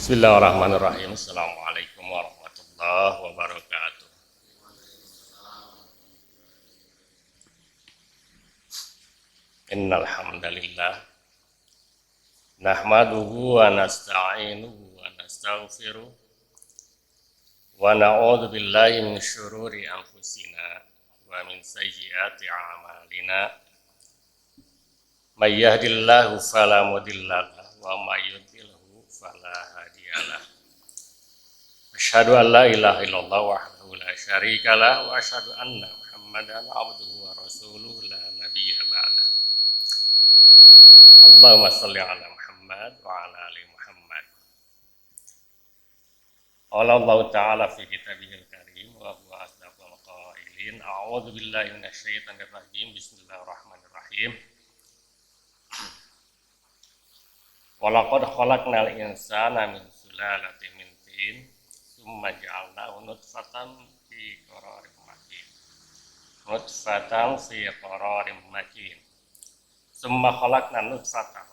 Bismillahirrahmanirrahim. Assalamualaikum warahmatullahi wabarakatuh. Innal hamdalillah nahmaduhu wa nasta'inuhu wa nastaghfiruh wa na'udzu billahi min syururi anfusina wa min sayyiati a'malina. May yahdihillahu fala mudilla lahu wa may yudlilhu fala hadiyalah. Asyhadu an la ilaha illallah wahdahu la syarika lah wa asyhadu anna Muhammadan abduhu wa rasuluhu la nabiyya ba'dah. Allahumma shalli ala Muhammad wa ala ali Muhammad. Qala Allah ta'ala fi kitabihil karim wa huwa asdaqul qailin. A'udzu billahi minasy syaithanir rajim. Bismillahirrahmanirrahim. Walaqad khalaqnal insana min sulalatin min tin tsumma ja'alnahu nutfatan fi qararin makin. Nutfatan fi qararin makin. Tsumma khalaqnan nutfatan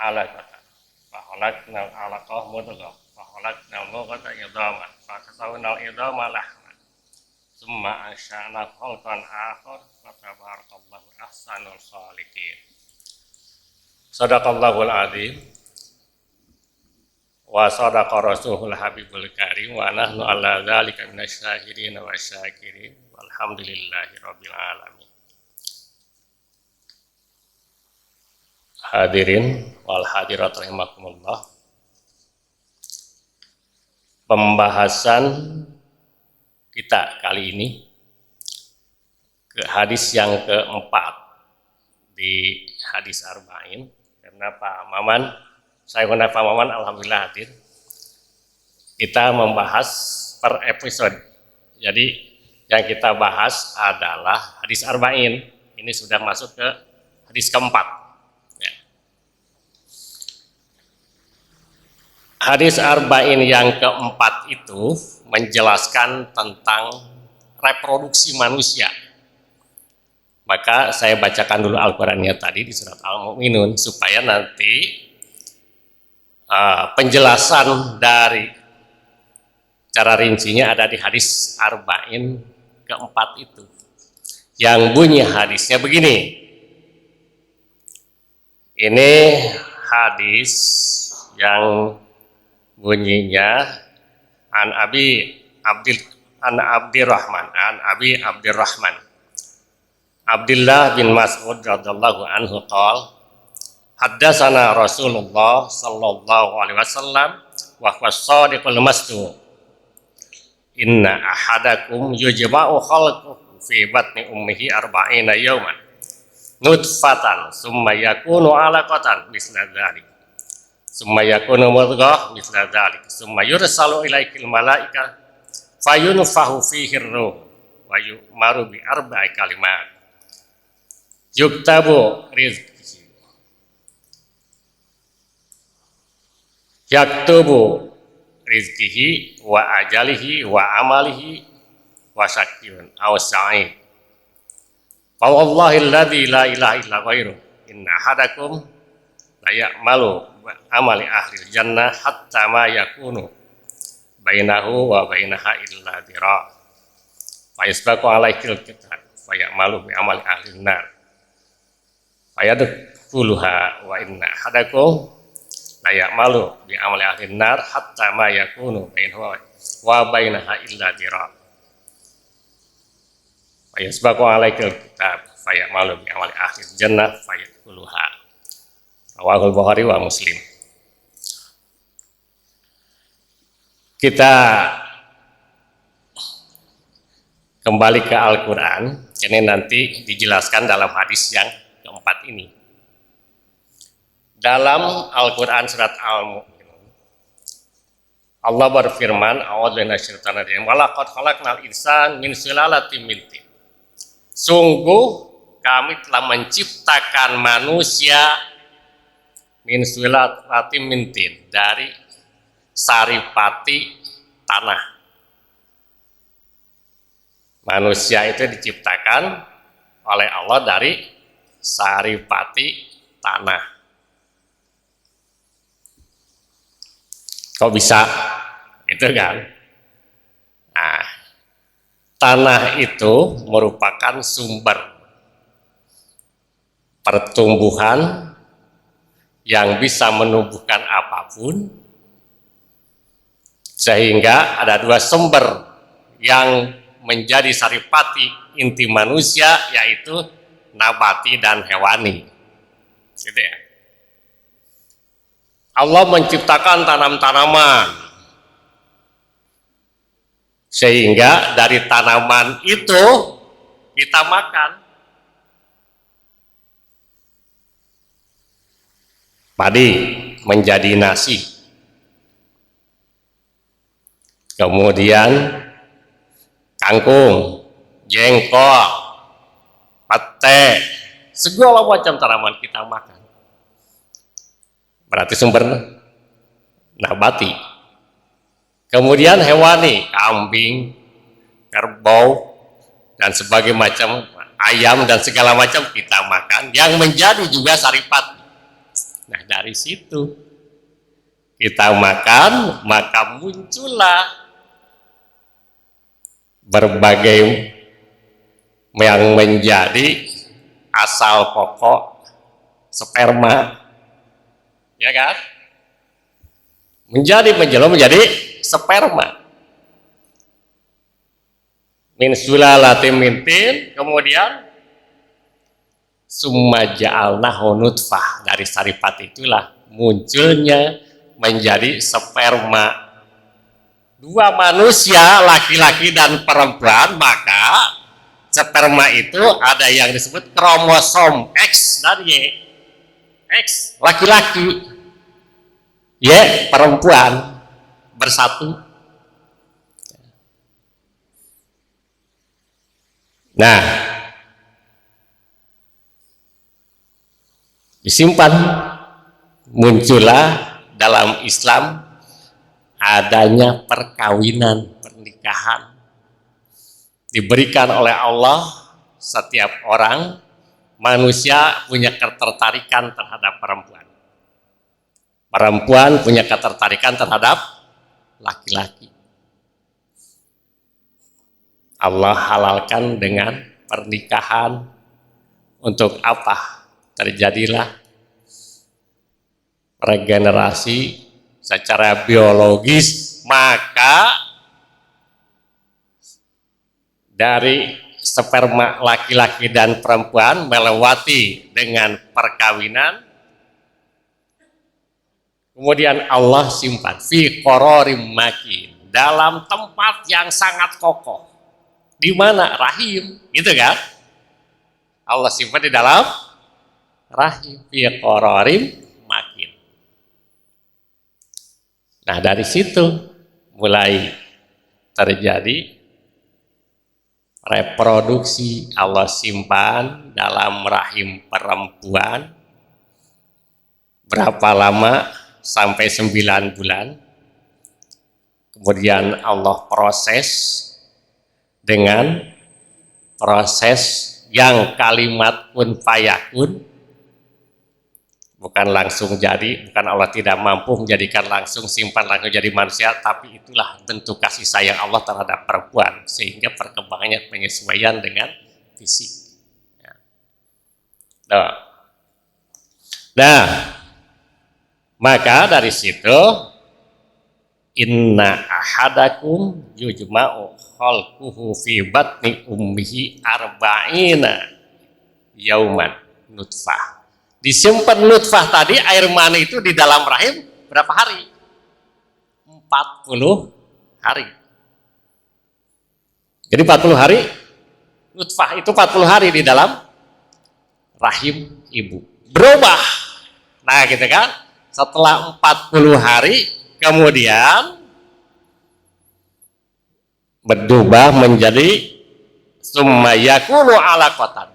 'alaqatan. Fa khalaqnal 'alaqah mudghah. Fa khalaqnal mudghata idhaman. Fa kasawnal idhama lahman. Tsumma ansha'na khalqan akhar. Fa tabarakallahu ahsanul khaliqin. Sadaqallahul azim wa sadaqa rasulul habibul karim wa nahnu ala dzalika minasyahidin wa syakirin walhamdulillahi rabbil alamin. Hadirin wal hadirat rahimakumullah. Pembahasan kita kali ini ke hadis yang keempat di hadis arba'in. Karena Pak Maman, saya Pak Maman alhamdulillah hadir. Kita membahas per episode. Jadi yang kita bahas adalah hadis arba'in. Ini sudah masuk ke hadis keempat. Ya. Hadis arba'in yang keempat itu menjelaskan tentang reproduksi manusia. Maka saya bacakan dulu Al-Qurannya tadi di surat Al-Mu'minun supaya nanti penjelasan dari cara rincinya ada di hadis arba'in keempat itu. Yang bunyi hadisnya begini. Ini hadis yang bunyinya an Abi Abdirrahman Abdullah bin Mas'ud radhiyallahu anhu qala haddatsana Rasulullah sallallahu alaihi wasallam wa huwa shadiqul masduq inna ahadakum yujma'u khalquhu fi batni ummihi arba'ina yawman nutfatan summa yakunu 'alaqatan misla dzalik summa yakunu mudghah misla dzalik summa yursalu ilaikal malaika fayunfahu fihi ar-ruh wa yu'maru bi arba'i kalimat yuktabu rizqihi yaktubu rizqihi wa ajalihi wa amalihi wa syakiyun aw sa'id fa wallahi alladzi la ilaha illa ghairuh inna ahadakum la ya'malu amali ahli jannah hatta ma yakunu bainahu wa bainaha illa dhira fa yasbaqu alaikil kitab fa ya'malu bi amali ahli nar ayadkhuluha wa inna ahadakum la ya'malu bi amali ahli nar hatta ma yakunu bainahu wa bainaha illa dhira wa yasbaqu alaikal kitab fa ya'malu bi amali ahli jannah fa yadkhuluha. Rawahul Bukhari wa Muslim. Kita kembali ke Al-Quran. Ini nanti dijelaskan dalam hadis yang keempat ini. Dalam Al-Quran surat Al-Mu'minun Allah berfirman, a'udzu minasyaitonir rajim, walaqad khalaqnal insana min sulalatin min tin. Sungguh kami telah menciptakan manusia min sulalatin min tin, dari saripati tanah. Manusia itu diciptakan oleh Allah dari saripati tanah. Kok bisa? Itu kan. Nah, tanah itu merupakan sumber pertumbuhan yang bisa menumbuhkan apapun, sehingga ada dua sumber yang menjadi saripati inti manusia, yaitu nabati dan hewani. Gitu ya. Allah menciptakan tanam-tanaman, sehingga dari tanaman itu kita makan. Padi menjadi nasi, kemudian kangkung, jengkol, pete, segala macam tanaman kita makan. Berarti sumber nabati. Kemudian hewani, kambing, kerbau, dan sebagainya macam, ayam dan segala macam kita makan, yang menjadi juga saripati. Nah, dari situ kita makan, maka muncullah berbagai yang menjadi asal pokok sperma, ya kan? Menjadi sperma. Min sulalatin min tin, kemudian summa ja'alnahu nutfah. Dari saripati itulah munculnya menjadi sperma dua manusia, laki-laki dan perempuan. Maka sperma itu ada yang disebut kromosom X dan Y. X laki-laki, Y perempuan, bersatu. Nah, disimpan, muncullah dalam Islam adanya perkawinan, pernikahan. Diberikan oleh Allah, setiap orang manusia punya ketertarikan terhadap perempuan. Perempuan punya ketertarikan terhadap laki-laki. Allah halalkan dengan pernikahan. Untuk apa? Terjadilah regenerasi secara biologis, maka dari sperma laki-laki dan perempuan melewati dengan perkawinan, kemudian Allah simpan fi qararim makin, dalam tempat yang sangat kokoh. Di mana? Rahim, gitu kan? Allah simpan di dalam rahim, fi qararim makin. Nah, dari situ mulai terjadi reproduksi. Allah simpan dalam rahim perempuan berapa lama? Sampai 9 bulan. Kemudian Allah proses dengan proses yang kalimat kun fayakun, bukan langsung jadi, bukan Allah tidak mampu menjadikan langsung, simpan langsung jadi manusia, tapi itulah bentuk kasih sayang Allah terhadap perempuan, sehingga perkembangannya penyesuaian dengan fisik. Nah, maka dari situ inna ahadakum yujma'u khalquhu fi batni ummihi arba'ina yauman nutfah. Disimpan nutfah tadi, air mani itu di dalam rahim berapa hari? 40 hari. Jadi 40 hari nutfah itu 40 hari di dalam rahim ibu. Berubah. Nah, gitu kan? Setelah 40 hari kemudian berubah menjadi summa yakunu alaqatan,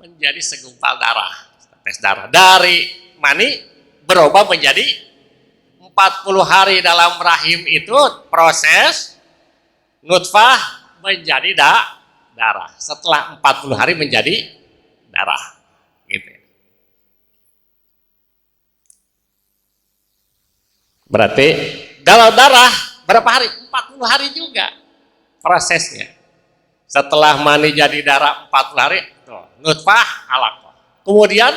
menjadi segumpal darah, tetes darah. Dari mani berubah menjadi 40 hari dalam rahim itu proses nutfah menjadi darah. Setelah 40 hari menjadi darah. Gitu. Berarti Dalam darah berapa hari? 40 hari juga prosesnya. Setelah mani jadi darah 40 hari, nutfah, alaqah. Kemudian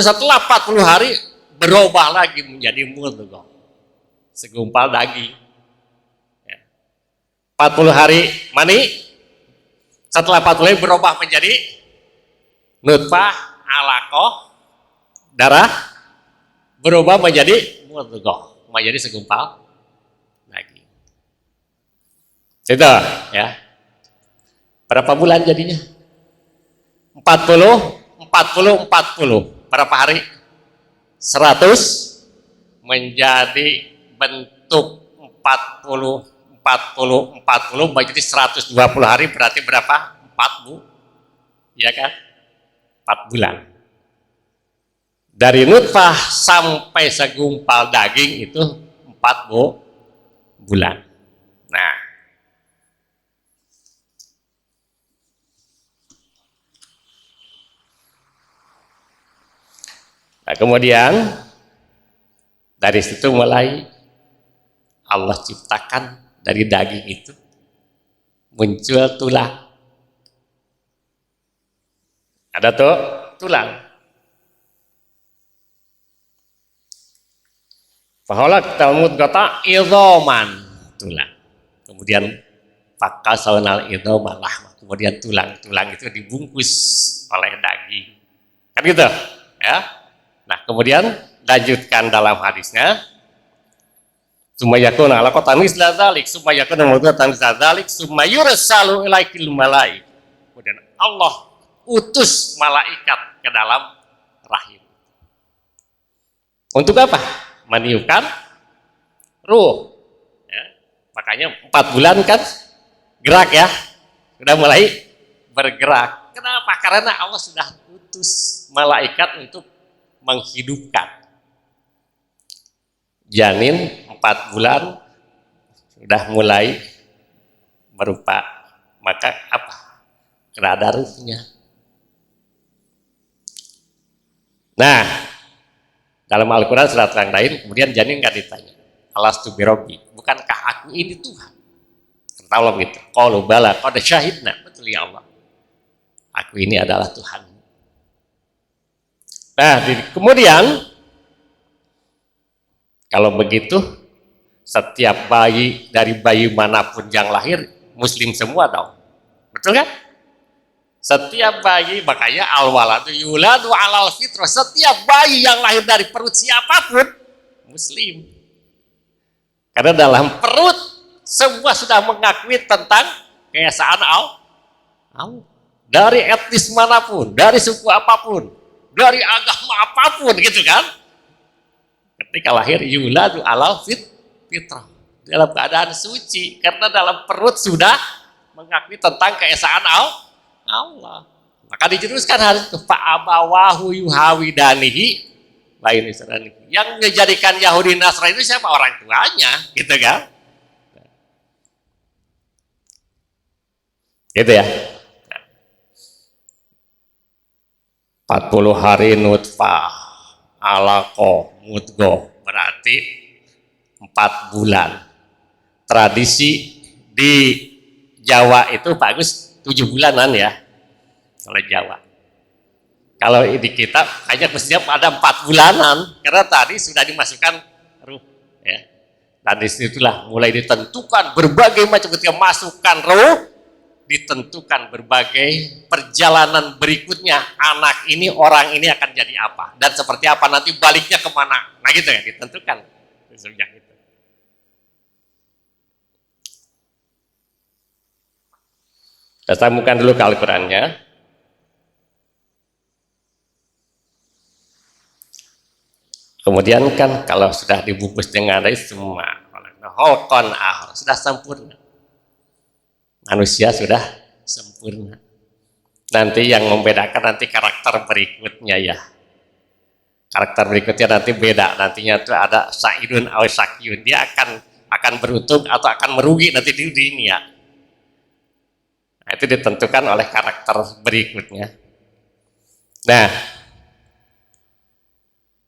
setelah 40 hari berubah lagi menjadi mudghah, segumpal daging. 40 hari mani, setelah 40 hari berubah menjadi nutfah, alaqah, darah, berubah menjadi mudghah, menjadi segumpal daging. Itu ya. Berapa bulan jadinya? 40. Berapa hari? 100 menjadi bentuk 40 menjadi 120 hari, berarti berapa? 4 ya kan? 4 bulan. Dari nutfah sampai segumpal daging itu 4 bulan. Nah, kemudian dari situ mulai Allah ciptakan dari daging itu muncul tulang. Ada tuh tulang. Faholak talmud kata idhoman, tulang. Kemudian fakasawnal idhoman lahma. Kemudian tulang itu dibungkus oleh daging. Kan gitu ya. Nah, kemudian lanjutkan dalam hadisnya, sumayakun alaqatan misla dzalik, sumayakun mudghatan misla dzalik, sumayursalu ilaikil malaik. Kemudian Allah utus malaikat ke dalam rahim. Untuk apa? Meniupkan ruh. Ya. Makanya 4 bulan kan gerak ya, sudah mulai bergerak. Kenapa? Karena Allah sudah utus malaikat untuk menghidupkan janin. 4 bulan sudah mulai berupa, maka apa? Kerada ruhnya. Nah, dalam Al-Quran surat yang lain, kemudian janin nggak ditanya, alastu birabbi, bukankah aku ini Tuhan? Tolong gitu. Qalu bala qad syahidna, betul ya Allah, aku ini adalah Tuhan. Nah, kemudian kalau begitu setiap bayi, dari bayi manapun yang lahir muslim semua dong, betul kan? Setiap bayi, makanya al-waladu yuladu alal fitrah, setiap bayi yang lahir dari perut siapapun muslim, karena dalam perut semua sudah mengakui tentang keesaan Allah, dari etnis manapun, dari suku apapun, dari agama apapun, gitu kan? Ketika lahir yuladu alal fitrah, dalam keadaan suci, karena dalam perut sudah mengakui tentang keesaan Allah. Maka dijelaskan harus fa'abawahu yuhawidanihi lain Isra'ani. Yang menjadikan Yahudi Nasrani itu siapa? Orang tuanya, gitu kan? Gitu ya. 40 hari nutfah, alaqah, mudghah, berarti 4 bulan. Tradisi di Jawa itu bagus 7 bulanan ya, kalau Jawa. Kalau di kita hanya mestinya ada 4 bulanan, karena tadi sudah dimasukkan ruh ya. Dan disitulah mulai ditentukan berbagai macam, ketika masukkan ruh, ditentukan berbagai perjalanan berikutnya, anak ini, orang ini akan jadi apa dan seperti apa, nanti baliknya kemana, nah gitu ya, ditentukan sejak itu. Kita sambungkan dulu ke Al-Qurannya. Kemudian kan kalau sudah dibungkus dengan dari semua holkon sudah sempurna, manusia sudah sempurna. Nanti yang membedakan nanti karakter berikutnya ya. Karakter berikutnya nanti beda. Nantinya itu ada sa'idun atau sakyun. Dia akan beruntung atau akan merugi nanti di dunia. Nah, itu ditentukan oleh karakter berikutnya. Nah,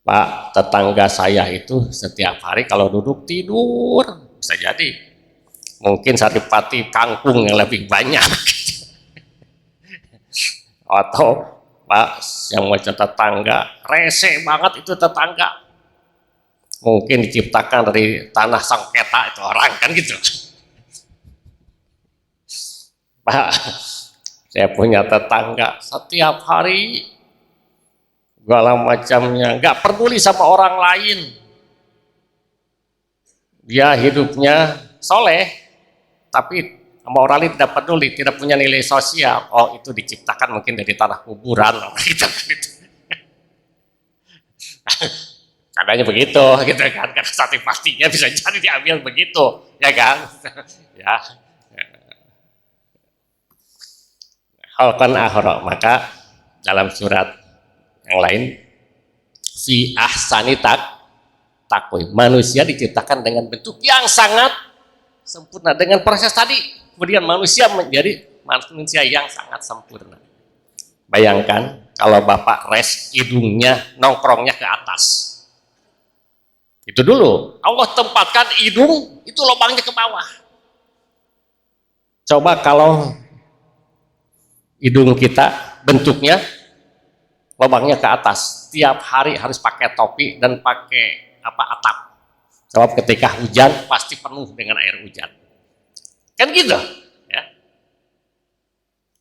Pak tetangga saya itu setiap hari kalau duduk tidur, bisa jadi mungkin saripati kangkung yang lebih banyak. Atau Pak yang macam tetangga rese banget, itu tetangga mungkin diciptakan dari tanah sengketa itu orang, kan gitu. Pak, saya punya tetangga setiap hari segala macamnya, nggak peduli sama orang lain, dia hidupnya soleh, tapi sama orang lain tidak peduli, tidak punya nilai sosial. Oh, itu diciptakan mungkin dari tanah kuburan, gitu. Katanya begitu, gitu kan? Karena sate pastinya bisa jadi diambil begitu, ya kan? Ya. Halkan akhara, maka dalam surat yang lain, fi ahsani takwim, manusia diciptakan dengan bentuk yang sangat sempurna dengan proses tadi, kemudian manusia menjadi manusia yang sangat sempurna. Bayangkan kalau bapak res hidungnya nongkrongnya ke atas, itu dulu Allah tempatkan hidung itu lubangnya ke bawah. Coba kalau hidung kita bentuknya lubangnya ke atas, tiap hari harus pakai topi dan pakai atap. Sebab ketika hujan pasti penuh dengan air hujan, kan gitu ya.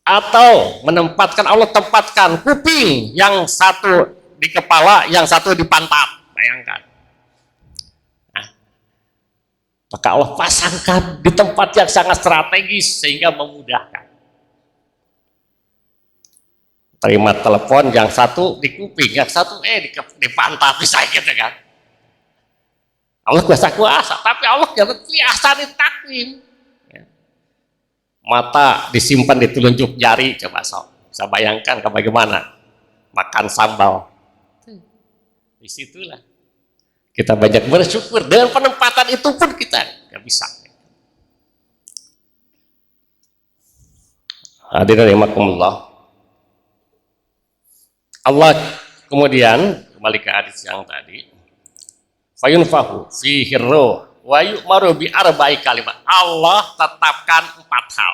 Atau menempatkan, Allah tempatkan kuping yang satu di kepala, yang satu di pantat, bayangkan. Nah, maka Allah pasangkan di tempat yang sangat strategis sehingga memudahkan. Terima telepon, yang satu di kuping, yang satu di pantat, bisa gitu kan. Allah kuasa, tapi Allah jangan ahsani takwim. Ya. Mata disimpan di telunjuk jari, coba bisa bayangkan bagaimana makan sambal. Disitulah kita banyak bersyukur, dengan penempatan itu pun kita nggak bisa. Hadirin rahimakumullah. Allah kemudian kembali ke hadis yang tadi, fayunfahu fihi ruh wa yu'maru bi arba'i kalimat. Allah tetapkan 4 hal.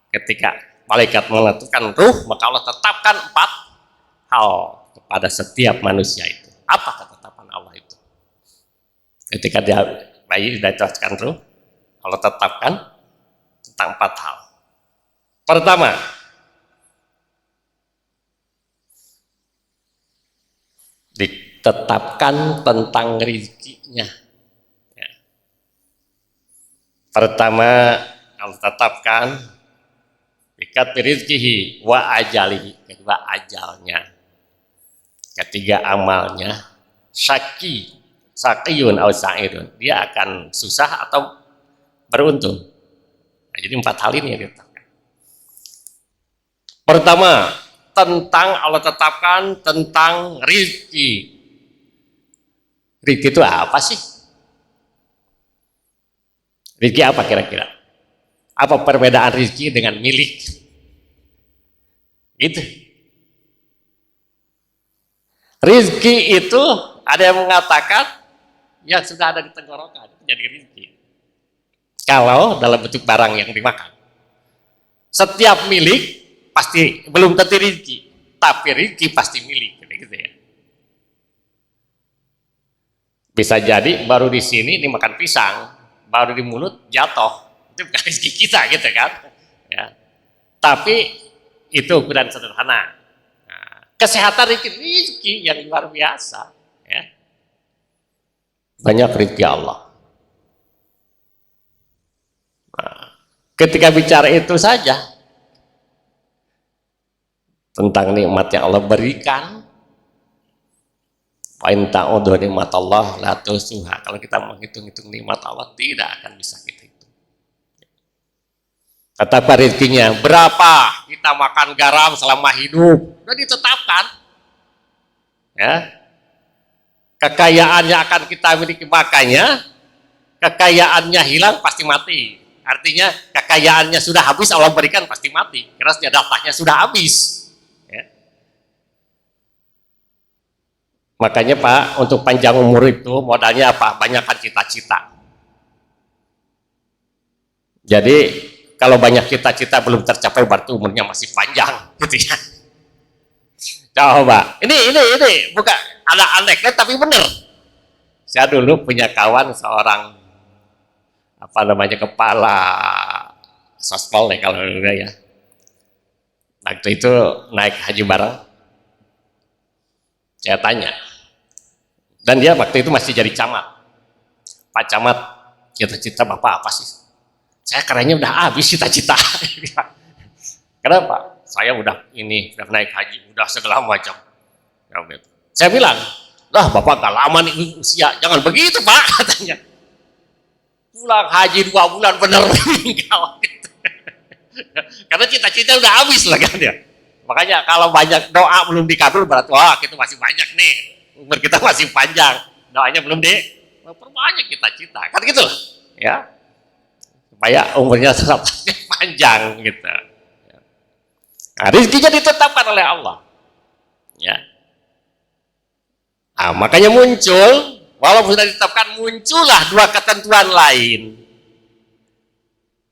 Ketika malaikat menentukan ruh, maka Allah tetapkan 4 hal kepada setiap manusia itu. Apa ketetapan Allah itu? Ketika dia bayi ditetapkan ruh, Allah tetapkan tentang 4 hal. Pertama, ditetapkan tentang rezekinya. Ya. Pertama, Allah tetapkan bikat rizkihi wa ajalihi, kedua ajalnya, ketiga amalnya, sakiyun au sa'idun, dia akan susah atau beruntung. Nah, jadi 4 hal ini yang ditetapkan. Pertama, tentang Allah tetapkan tentang rizki. Rizki itu apa sih? Rizki apa kira-kira? Apa perbedaan rizki dengan milik? Itu. Rizki itu ada yang mengatakan yang sudah ada di tenggorokan itu jadi rizki. Kalau dalam bentuk barang yang dimakan. Setiap milik pasti belum tentu rizki, tapi rizki pasti milik, gitu ya. Bisa jadi baru di sini ini makan pisang, baru di mulut jatuh, itu bukan rizki kita, gitu kan? Ya. Tapi itu ukuran sederhana. Nah, kesehatan rizki yang luar biasa, ya. Banyak rizki Allah. Nah, ketika bicara itu saja tentang nikmat yang Allah berikan, wa in ta'udhu nikmat Allah la tusuha. Kalau kita menghitung-hitung nikmat Allah tidak akan bisa kita hitung. Kata rezekinya berapa kita makan garam selama hidup, sudah ditetapkan. Ya. Kekayaannya akan kita miliki, makanya kekayaannya hilang pasti mati. Artinya kekayaannya sudah habis, Allah berikan pasti mati. Karena datanya sudah habis. Makanya Pak, untuk panjang umur itu modalnya apa? Banyakkan cita-cita. Jadi kalau banyak cita-cita belum tercapai berarti umurnya masih panjang, gitu ya. Coba, ini bukan aneh-aneh kan, tapi benar. Saya dulu punya kawan seorang apa namanya kepala sospol nih kalau dulu ya. Waktu itu naik haji bareng, saya tanya, dan dia waktu itu masih jadi camat. Pak Camat, cita-cita Bapak apa sih? Saya kayaknya udah habis cita-cita. Kenapa? Saya udah naik haji, udah segala macam. Saya bilang, lah Bapak gak lama nih usia, jangan begitu Pak, katanya. Pulang haji 2 bulan bener meninggal. Karena cita-cita udah habis lah kan ya. Makanya kalau banyak doa belum dikabul berarti wah kita masih banyak nih, umur kita masih panjang, doanya belum perbanyak cita-cita, kan gitu loh, ya, supaya umurnya panjang gitu. Nah, rezekinya ditetapkan oleh Allah, ya. Nah, makanya muncul, walaupun sudah ditetapkan, muncullah 2 ketentuan lain.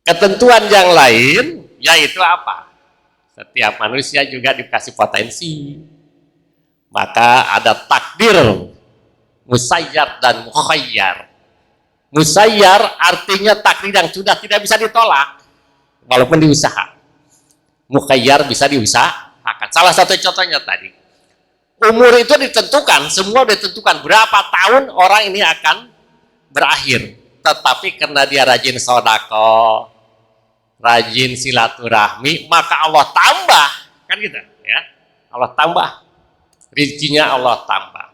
Ketentuan yang lain yaitu apa? Setiap manusia juga dikasih potensi. Maka ada takdir musayyar dan mukhayyar. Musayyar artinya takdir yang sudah tidak bisa ditolak walaupun diusaha. Mukhayyar bisa diusahakan. Salah satu contohnya tadi, umur itu ditentukan, semua ditentukan berapa tahun orang ini akan berakhir. Tetapi karena dia rajin sedekah, rajin silaturahmi, maka Allah tambah, kan gitu ya. Allah tambah, rezekinya Allah tambah.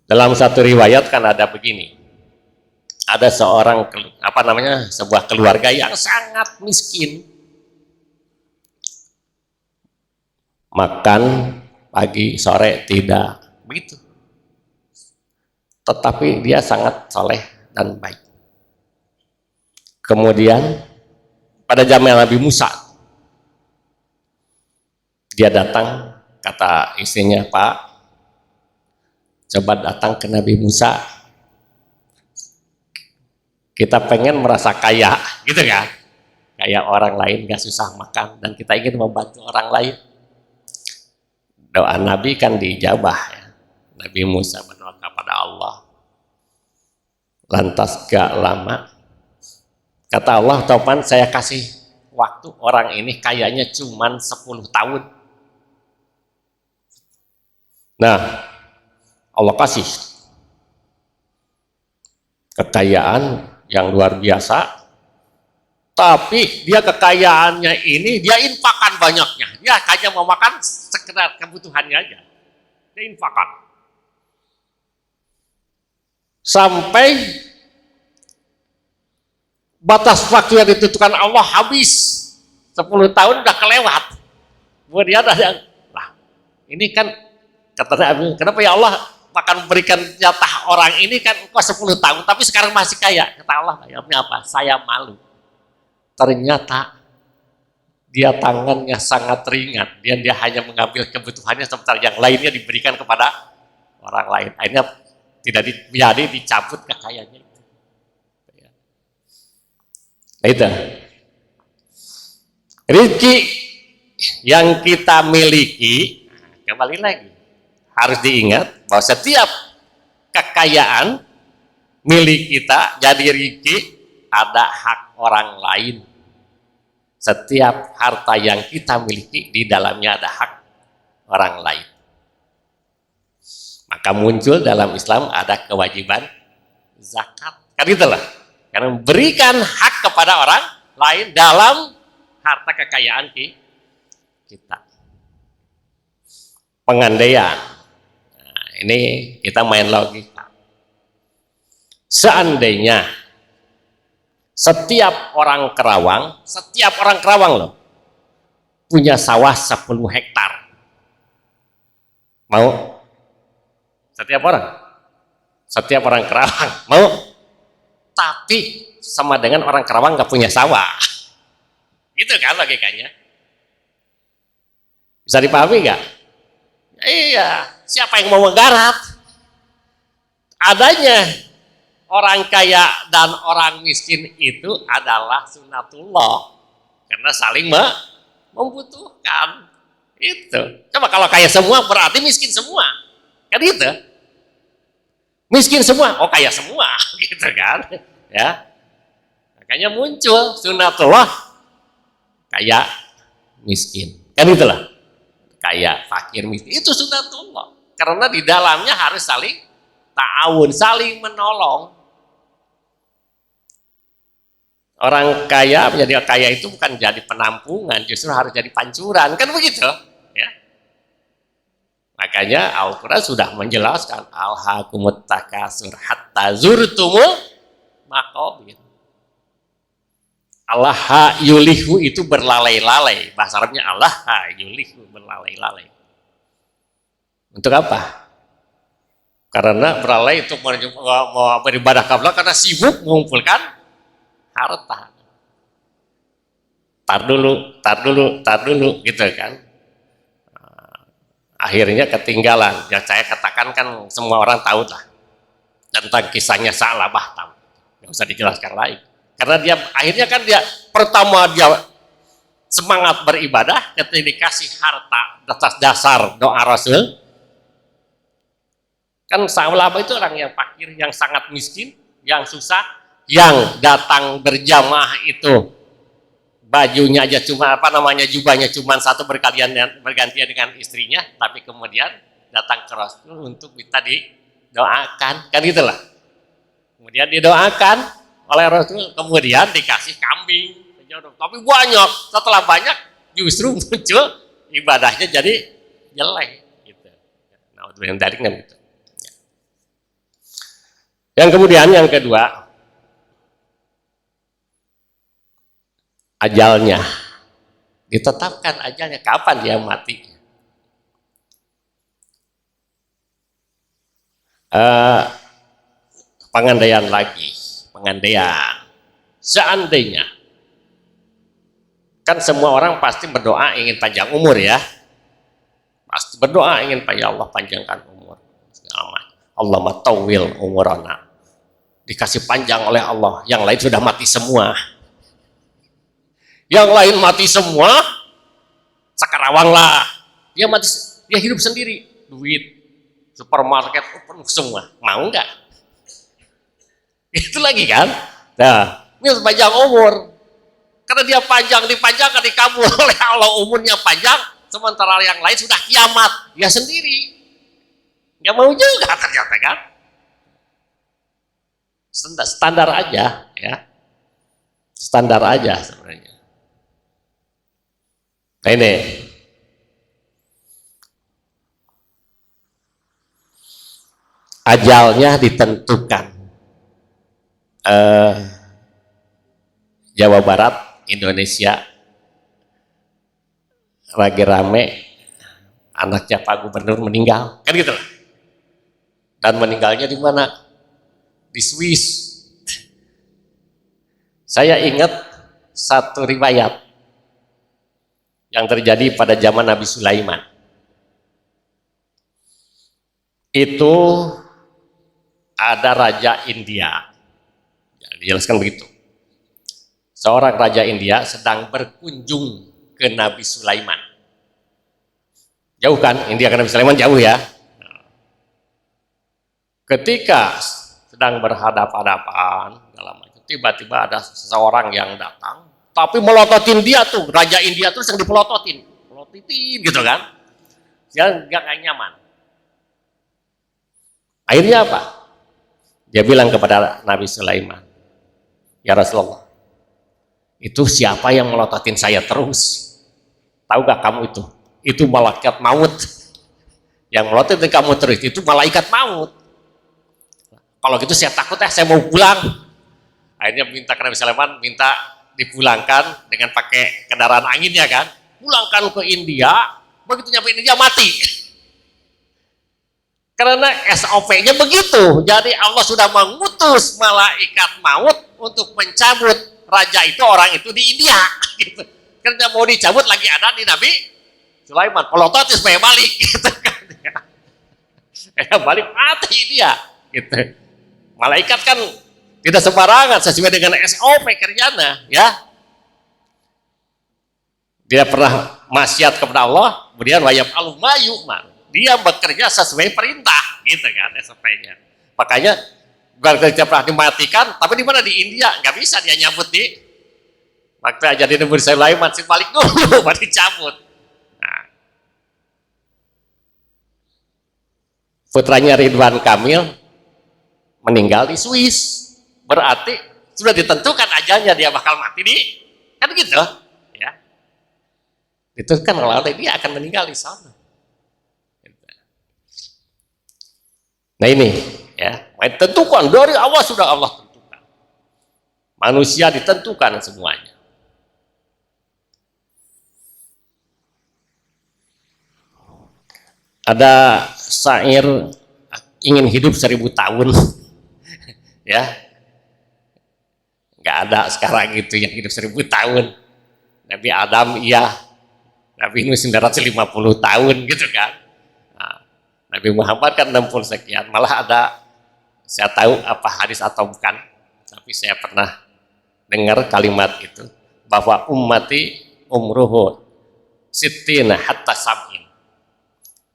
Dalam satu riwayat kan ada begini, ada seorang sebuah keluarga yang sangat miskin, makan pagi sore tidak begitu, tetapi dia sangat soleh dan baik. Kemudian pada zaman Nabi Musa, dia datang, kata istrinya, Pak, coba datang ke Nabi Musa, kita pengen merasa kaya, gitu kan, kayak orang lain, gak susah makan, dan kita ingin membantu orang lain. Doa Nabi kan dijabah ya. Nabi Musa berdoa kepada Allah. Lantas gak lama, kata Allah, topan saya kasih waktu, orang ini kayaknya cuman 10 tahun. Nah, Allah kasih kekayaan yang luar biasa, tapi dia kekayaannya ini dia infakkan banyaknya. Dia hanya mau makan sekedar kebutuhannya aja, dia infakkan. Sampai batas waktu yang ditentukan Allah habis, 10 tahun udah kelewat. Kemudian ada, lah ini kan katanya, kenapa ya Allah akan berikan jatah orang ini kan kok 10 tahun tapi sekarang masih kaya. Kata Allah, jawabnya apa? Saya malu. Ternyata dia tangannya sangat ringan, dia hanya mengambil kebutuhannya sementara yang lainnya diberikan kepada orang lain. Akhirnya tidak jadi dicabut kekayaannya. Nah, itu rezeki yang kita miliki. Kembali lagi, harus diingat bahwa setiap kekayaan milik kita jadi rezeki, ada hak orang lain. Setiap harta yang kita miliki di dalamnya ada hak orang lain. Maka muncul dalam Islam ada kewajiban zakat. Kan itulah. Karena memberikan hak kepada orang lain dalam harta kekayaan kita. Pengandaian. Nah, ini kita main logika. Seandainya setiap orang Kerawang loh, punya sawah 10 hektar. Mau? Setiap orang Kerawang mau? Tapi sama dengan orang Kerawang nggak punya sawah. Gitu kan logikanya. Bisa dipahami nggak? Iya, siapa yang mau menggarap? Adanya orang kaya dan orang miskin itu adalah sunatullah karena saling membutuhkan. Itu. Coba kalau kaya semua berarti miskin semua. Kan gitu. Miskin semua, oh kaya semua gitu kan. Ya. Makanya muncul sunatullah kaya miskin. Kan itulah. Kaya, fakir, miskin. Itu sunatullah. Karena di dalamnya harus saling ta'awun, saling menolong. Orang kaya menjadi kaya itu bukan jadi penampungan, justru harus jadi pancuran. Kan begitu? Ya. Makanya Al-Quran sudah menjelaskan alhaakumut takasur hatta zurtumul maqabir. Allah yulihu itu berlalai-lalai. Bahasa Arabnya Allah yulihu berlalai-lalai. Untuk apa? Karena berlalai untuk beribadah kepada Allah karena sibuk mengumpulkan harta. Tar dulu gitu kan. Akhirnya ketinggalan. Yang saya katakan kan semua orang tahu lah tentang kisahnya Sa'labah, tahu. Nggak usah dijelaskan lagi. Karena dia akhirnya kan dia pertama dia semangat beribadah ketika dikasih harta atas dasar doa Rasul. Kan Sa'labah itu orang yang fakir, yang sangat miskin, yang susah, yang datang berjamaah itu bajunya aja cuma jubahnya cuma satu bergantian dengan istrinya, tapi kemudian datang ke Rasul untuk minta didoakan, kan gitulah. Kemudian didoakan oleh Rasul, kemudian dikasih kambing, tapi banyak. Setelah banyak justru muncul ibadahnya jadi jelek gitu. Nah, dari gitu. Yang kemudian yang kedua, ajalnya. Ditetapkan ajalnya kapan dia mati. Pengandaian lagi, seandainya kan semua orang pasti berdoa ingin panjang umur ya, pasti berdoa ingin ya Allah panjangkan umur, Allah matawil umurana, dikasih panjang oleh Allah. Yang lain sudah mati semua, sekarawang lah, dia mati, dia hidup sendiri, duit supermarket penuh semua, mau nggak? Itu lagi kan. Nah, ini panjang umur. Karena dia dipanjangkan, dikabul oleh Allah, umurnya panjang, sementara yang lain sudah kiamat, dia sendiri. Nggak mau juga ternyata kan. Standar aja ya. Standar aja sebenarnya. Nah ini. Ajalnya ditentukan. Jawa Barat, Indonesia lagi rame anaknya Pak Gubernur meninggal, kan gitu lah. Dan meninggalnya di mana? Di Swiss. Saya ingat satu riwayat yang terjadi pada zaman Nabi Sulaiman. Itu ada raja India. Dijelaskan begitu. Seorang raja India sedang berkunjung ke Nabi Sulaiman. Jauh kan? India ke Nabi Sulaiman jauh ya. Ketika sedang berhadapan-hadapan, tiba-tiba ada seseorang yang datang, tapi melototin dia tuh, raja India tuh yang dipelototin gitu kan. Dia nggak nyaman. Akhirnya apa? Dia bilang kepada Nabi Sulaiman, ya Rasulullah, itu siapa yang melototin saya terus? Tahu gak kamu itu? Itu malaikat maut. Yang melototin kamu terus, itu malaikat maut. Kalau gitu saya takut saya mau pulang. Akhirnya minta ke Nabi Sulaiman, minta dipulangkan dengan pakai kendaraan anginnya kan. Pulangkan ke India, begitu nyampe India mati. Karena SOP-nya begitu. Jadi Allah sudah mengutus malaikat maut untuk mencabut raja itu, orang itu di India. Gitu. Karena mau dicabut lagi ada di Nabi Sulaiman. Pelototis supaya balik. Gitu kan. Balik mati dia gitu. Malaikat kan tidak sembarangan, sesuai dengan SOP kerjanya ya. Dia pernah maksiat kepada Allah, kemudian wayab al-mayu'mar, dia bekerja sesuai perintah gitu kan SOP-nya. Makanya bukan kerja pernah dimatikan, tapi di mana di India nggak bisa dia nyabut di waktu aja di Nabi Sulaiman, masih balik dulu baru dicabut. Nah, putranya Ridwan Kamil meninggal di Swiss, berarti sudah ditentukan ajalnya dia bakal mati di kan gitu ya. Itu kan Allah dia akan meninggal di sana. Nah ini ya, ditentukan dari awal sudah Allah tentukan. Manusia ditentukan semuanya. Ada syair ingin hidup 1000 tahun ya, nggak ada sekarang gitu yang hidup 1000 tahun. Nabi Adam iya, Nabi Nuh 950 tahun gitu kan. Nah, Nabi Muhammad kan 60 sekian. Malah ada, saya tahu apa hadis atau bukan, tapi saya pernah dengar kalimat itu bahwa ummati umruhu sittina hatta sab'in.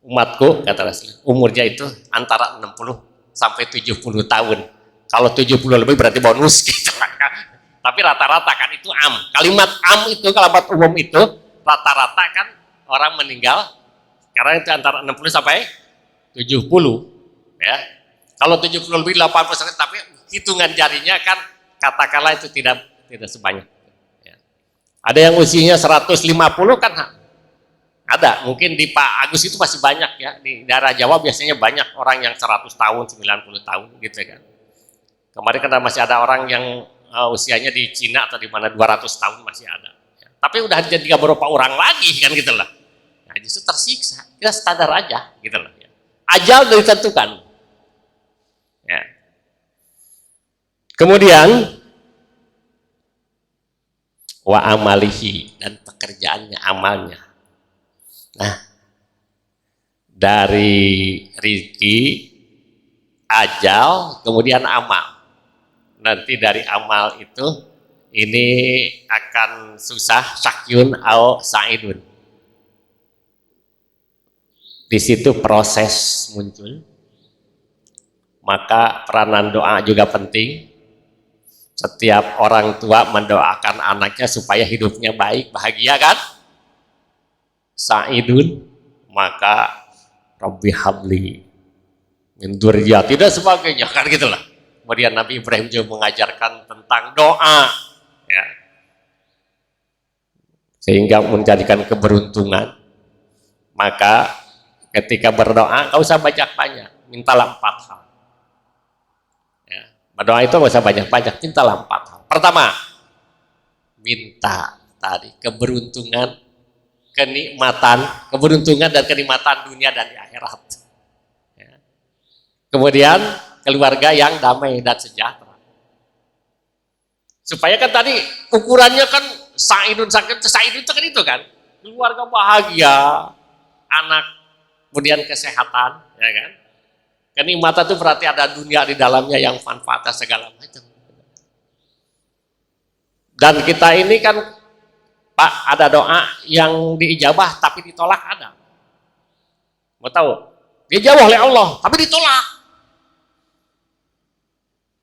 Umatku kata Rasul, umurnya itu antara 60 sampai 70 tahun. Kalau 70 lebih berarti bonus gitu kan. Tapi rata-rata kan itu am. Kalimat am itu, kalimat umum itu rata-rata kan orang meninggal karena itu antara 60 sampai 70 ya. Kalau 70 lebih 80%, tapi hitungan jarinya kan katakanlah itu tidak sebanyak ya. Ada yang usianya 150 kan ada, mungkin di Pak Agus itu masih banyak ya, di daerah Jawa biasanya banyak orang yang 100 tahun 90 tahun gitu kan. Kemarin kan masih ada orang yang usianya di Cina atau di mana 200 tahun masih ada ya. Tapi udah jadi beberapa orang lagi kan gitu lah. Nah, justru tersiksa, kita standar aja gitu loh ya. Ajal sudah ditentukan ya. Kemudian wa amalihi, dan pekerjaannya, amalnya. Nah, dari rezeki, ajal, kemudian amal. Nanti dari amal itu ini akan susah, sakyun au sa'idun. Di situ proses muncul. Maka peranan doa juga penting. Setiap orang tua mendoakan anaknya supaya hidupnya baik, bahagia kan? Sa'idun, maka Rabbi habli min dzurriyyati dan sebagainya kan gitulah. Kemudian Nabi Ibrahim juga mengajarkan tentang doa ya. Sehingga menjadikan keberuntungan. Maka ketika berdoa enggak usah banyak-banyak, mintalah 4 hal. Ya, berdoa itu enggak usah banyak-banyak, mintalah 4 hal. Pertama, minta tadi keberuntungan, kenikmatan, keberuntungan dan kenikmatan dunia dan di akhirat. Ya. Kemudian keluarga yang damai dan sejahtera. Supaya kan tadi ukurannya kan sa'idun itu kan keluarga bahagia, anak, kemudian kesehatan, ya kan. Kenikmatan itu berarti ada dunia di dalamnya yang manfaat segala macam. Dan kita ini kan Pak, ada doa yang diijabah tapi ditolak ada. Mau tahu? Dijawab oleh Allah tapi ditolak.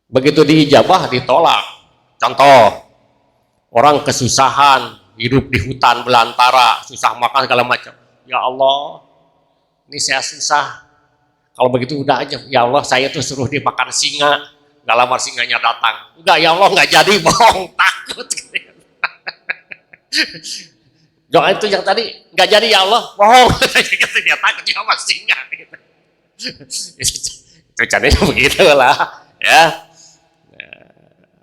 Begitu diijabah ditolak. Contoh, orang kesusahan, hidup di hutan belantara, susah makan segala macam. Ya Allah, ini saya susah. Kalau begitu udah aja, ya Allah saya tuh suruh dimakan singa. Gak lama singanya datang. Enggak, ya Allah nggak jadi, bohong, takut. Doa itu yang tadi nggak jadi ya Allah, bohong. Dia takut dia sama singa. Itu caranya begitulah ya.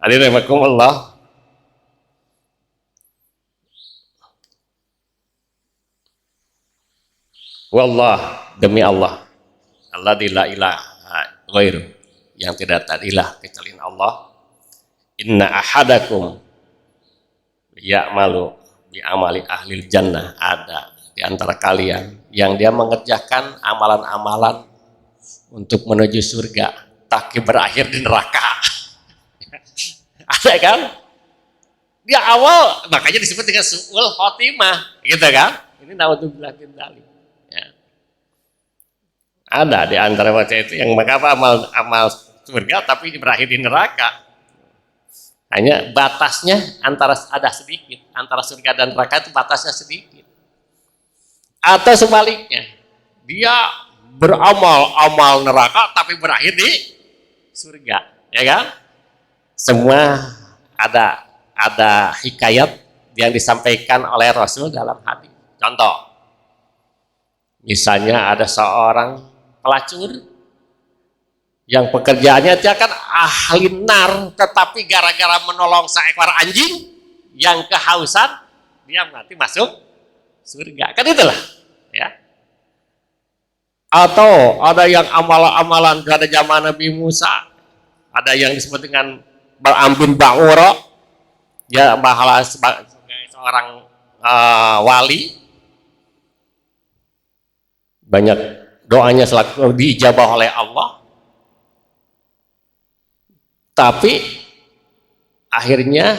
Alhamdulillah. Wallah, demi Allah, Allah la ilaha ghairu, yang tidak tadilah kecuali Allah. Inna ahadakum ya'malu bi amali ahlil jannah, ada di antara kalian yang dia mengerjakan amalan-amalan untuk menuju surga, tapi berakhir di neraka. Ada kan? Dia awal, makanya disebut dengan su'ul khotimah, gitu kan? Ini naudzubillah min dzalik. Ya. Ada di antara baca itu yang mengapa amal surga tapi berakhir di neraka. Hanya batasnya antara ada sedikit, antara surga dan neraka itu batasnya sedikit. Atau sebaliknya, dia beramal neraka tapi berakhir di surga, ya kan? Semua ada hikayat yang disampaikan oleh Rasul dalam hadis. Contoh, misalnya ada seorang pelacur yang pekerjaannya dia kan ahli nar, tetapi gara-gara menolong seekor anjing yang kehausan, dia mati masuk surga. Kan itulah, ya. Atau ada yang amalan-amalan pada zaman Nabi Musa, ada yang disebut dengan berambin ba'ura, ya bahala sebagai seorang wali, banyak doanya selalu diijabah oleh Allah, tapi akhirnya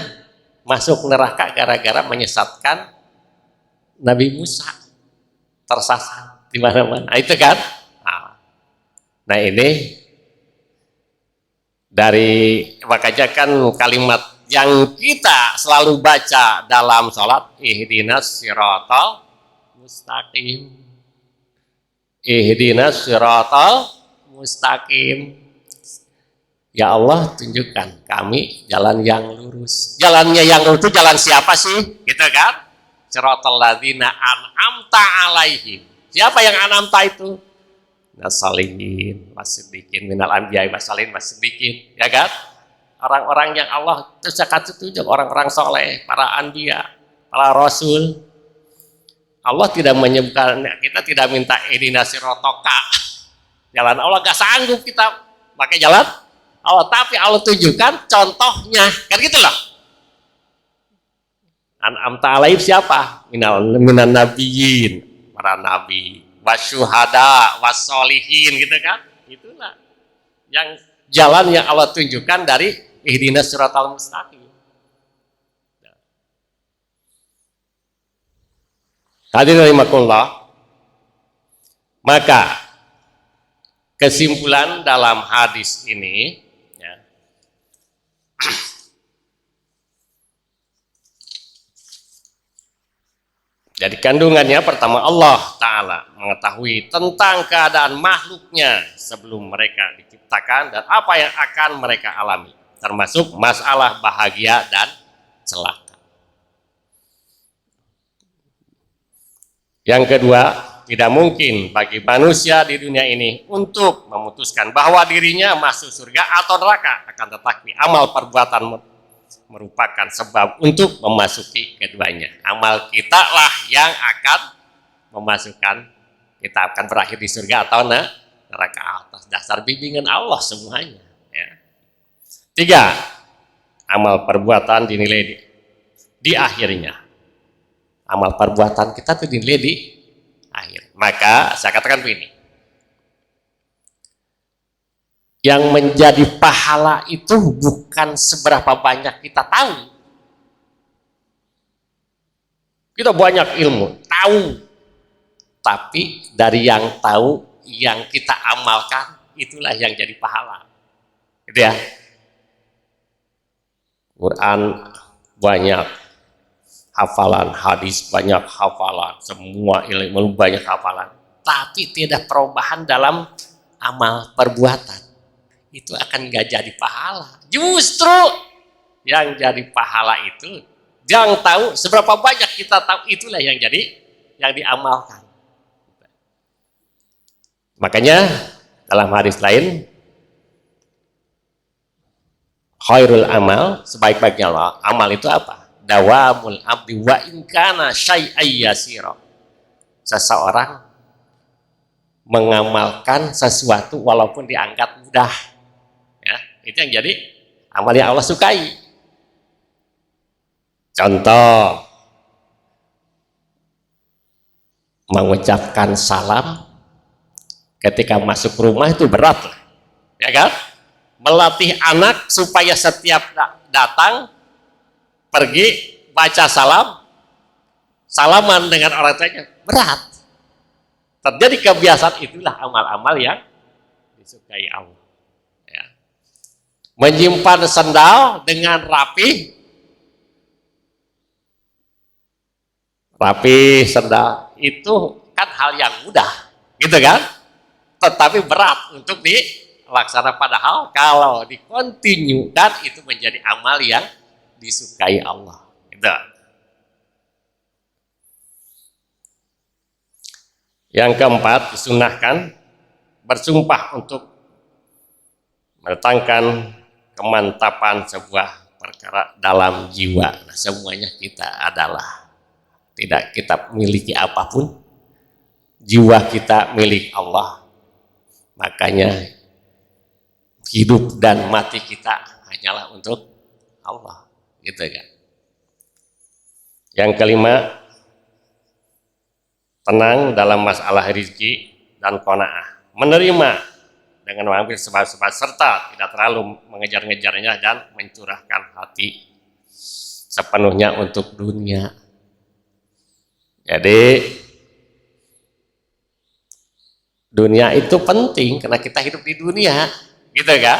masuk neraka gara-gara menyesatkan Nabi Musa, tersasar di mana-mana. Nah, itu kan? Nah ini dari makanya kan kalimat yang kita selalu baca dalam sholat, ihdinas siratal mustaqim, ihdinas siratal mustaqim. Ya Allah, tunjukkan kami jalan yang lurus. Jalannya yang lurus itu jalan siapa sih? Gitu kan? Siratal ladzina an'amta alaihim. Siapa yang an'amta itu? Nasalihin, wasiddiqin, minal anbiya'i wasalin, wasiddiqin, ya kan? Orang-orang yang Allah kasih tunjuk, orang-orang soleh, para anbiya, para rasul. Allah tidak menyebutkan, kita tidak minta ihdinas siratoka. Jalan Allah gak sanggup kita pakai jalan Allah, tapi Allah tunjukkan contohnya, kan gitu loh. An'amta alaihim siapa? Minan nabiyyin, para nabi, wasyuhada, wassolihin, gitu kan? Itulah yang jalan yang Allah tunjukkan dari ihdinas siratal mustaqim. Hadirin rahimakumullah. Maka kesimpulan dalam hadis ini, ya, jadi kandungannya pertama, Allah Ta'ala mengetahui tentang keadaan makhluknya sebelum mereka diciptakan dan apa yang akan mereka alami, termasuk masalah bahagia dan celaka. Yang kedua, tidak mungkin bagi manusia di dunia ini untuk memutuskan bahwa dirinya masuk surga atau neraka, akan tetapi amal perbuatan merupakan sebab untuk memasuki keduanya. Amal kita lah yang akan memasukkan kita akan berakhir di surga atau neraka atas dasar bimbingan Allah semuanya. Ya. Tiga, amal perbuatan dinilai di akhirnya. Amal perbuatan kita itu dinilai di akhir. Maka saya katakan begini, yang menjadi pahala itu bukan seberapa banyak kita tahu. Kita banyak ilmu, tahu. Tapi dari yang tahu, yang kita amalkan, itulah yang jadi pahala. Gitu ya. Quran banyak hafalan, hadis banyak hafalan, semua ilmu banyak hafalan. Tapi tidak perubahan dalam amal perbuatan. Itu akan gak jadi pahala. Justru yang jadi pahala itu yang tahu seberapa banyak kita tahu, itulah yang diamalkan. Makanya dalam hadis lain, khairul amal, sebaik-baiknya amal itu apa? Dawamul abdi wa in kana syai'an yasira. Seseorang mengamalkan sesuatu walaupun dianggap mudah. Ya, itu yang jadi amal yang Allah sukai. Contoh, mengucapkan salam Ketika masuk rumah itu berat lah, ya kan? Melatih anak supaya setiap datang pergi baca salaman dengan orang tuanya berat. Terjadi kebiasaan, itulah amal-amal yang disukai Allah. Ya. Menyimpan sendal dengan rapi sendal itu kan hal yang mudah, gitu kan? Tetapi berat untuk dilaksanakan. Padahal kalau dikontinyu dan itu menjadi amal yang disukai Allah. Gitu. Yang keempat, disunahkan bersumpah untuk mendatangkan kemantapan sebuah perkara dalam jiwa. Nah, semuanya kita adalah, tidak kita miliki apapun, jiwa kita milik Allah. Makanya hidup dan mati kita hanyalah untuk Allah, gitu kan. Yang kelima, tenang dalam masalah rezeki dan qanaah, menerima dengan mengambil sebab-sebab serta tidak terlalu mengejar-ngejarnya dan mencurahkan hati sepenuhnya untuk dunia. Jadi dunia itu penting karena kita hidup di dunia, gitu kan?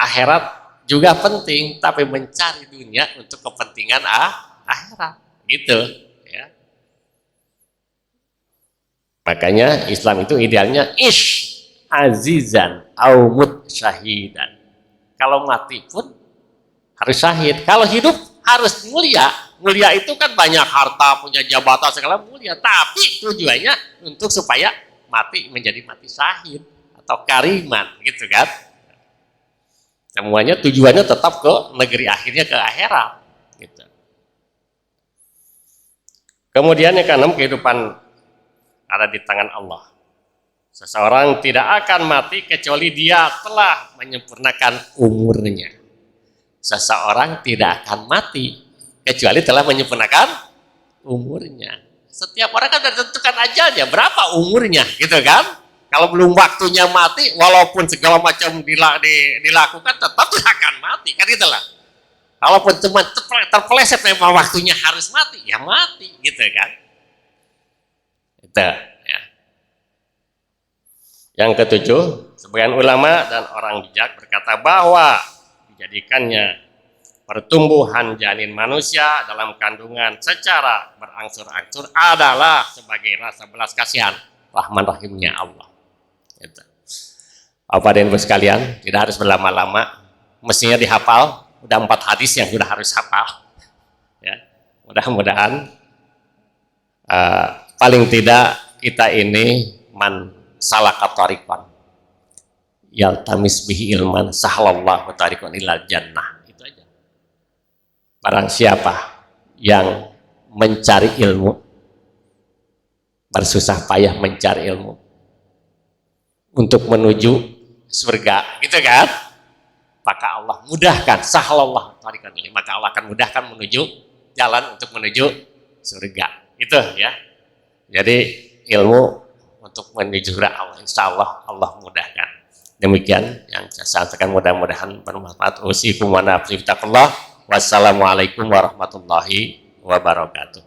Akhirat juga penting, tapi mencari dunia untuk kepentingan akhirat, gitu ya. Makanya Islam itu idealnya ish azizan au mut syahidan. Kalau mati pun harus syahid, kalau hidup harus mulia. Mulia itu kan banyak harta, punya jabatan segala mulia, tapi tujuannya untuk supaya mati menjadi mati syahid atau kariman, gitu kan. Semuanya tujuannya tetap ke negeri akhirnya, ke akhirat, gitu. Kemudian yang keenam, kehidupan ada di tangan Allah. Seseorang tidak akan mati kecuali dia telah menyempurnakan umurnya. Seseorang tidak akan mati kecuali telah menyempurnakan umurnya. Setiap orang kan sudah tentukan ajalnya, berapa umurnya, gitu kan? Kalau belum waktunya mati, walaupun segala macam dilakukan, tetap akan mati, kan itulah. Kalaupun cuma terpeleset memang waktunya harus mati, ya mati, gitu kan? Itu. Ya. Yang ketujuh, sebagian ulama dan orang bijak berkata bahwa dijadikannya pertumbuhan janin manusia dalam kandungan secara berangsur-angsur adalah sebagai rasa belas kasihan Rahman Rahimnya Allah. Gitu. Bapak dan Ibu sekalian, tidak harus berlama-lama, mestinya dihafal. Udah 4 hadis yang sudah harus hafal. Ya, mudah-mudahan paling tidak kita ini man salaka tariqan yaltamis bihi ilman sahlallahu tariqan ilal jannah. Barang siapa yang mencari ilmu, bersusah payah mencari ilmu untuk menuju surga, gitu kan? Maka Allah mudahkan, sahlallah tariqan, maka Allah akan mudahkan menuju jalan untuk menuju surga. Itu ya. Jadi ilmu untuk menuju surga Allah, insya Allah Allah mudahkan. Demikian yang saya sampaikan, mudah-mudahan bermanfaat. Usikum wa nafsi bittaqullah. Wassalamualaikum warahmatullahi wabarakatuh.